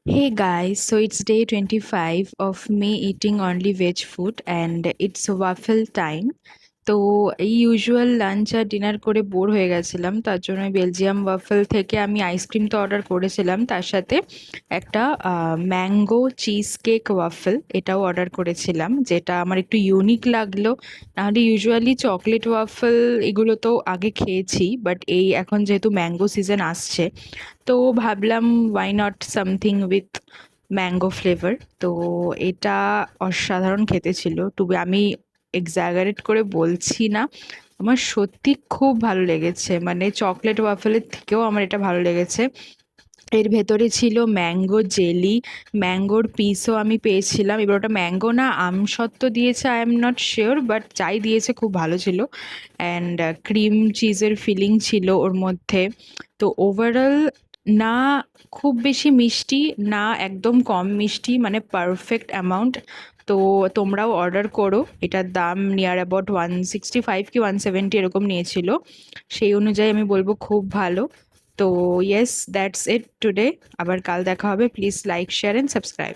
Hey guys, so it's day 25 of me eating only veg food and it's waffle time. তো এই usual lunch আর dinner করে bore হয়ে গেছিলাম, তার জন্য বেলজিয়াম ওয়াফেল থেকে আমি আইসক্রিম তো অর্ডার করেছিলাম, তার সাথে একটা ম্যাঙ্গো চিজ কেক ওয়াফেল এটাও অর্ডার করেছিলাম, যেটা আমার একটু ইউনিক লাগলো। নাহলে ইউজুয়ালি চকলেট ওয়াফেল এগুলো তো আগে খেয়েছি, বাট এই এখন যেহেতু ম্যাঙ্গো সিজন আসছে, তো ভাবলাম why not something with mango flavour. তো এটা অসাধারণ খেতে ছিল, আমি এক্সাগারেট করে বলছি না, আমার সত্যি খুব ভালো লেগেছে, মানে চকলেট ওয়াফেলের থেকেও আমার এটা ভালো লেগেছে। এর ভেতরে ছিল ম্যাঙ্গো জেলি, ম্যাঙ্গোর পিসও আমি পেয়েছিলাম। এবার ওটা ম্যাঙ্গো না আমসত্ত্ব দিয়েছে, I am not sure, but যাই দিয়েছে খুব ভালো ছিল। অ্যান্ড ক্রিম চিজের ফিলিং ছিল ওর মধ্যে। তো ওভারঅল না খুব বেশি মিষ্টি, না একদম কম মিষ্টি, মানে পারফেক্ট অ্যামাউন্ট। তো তোমরাও অর্ডার করো, এটার দাম নিয়ার অ্যাবাউট 165 কি 170 এরকম নিয়েছিল, সেই অনুযায়ী আমি বলবো খুব ভালো। তো ইয়েস, দ্যাটস ইট টুডে। আবার কাল দেখা হবে। Please like, share and subscribe.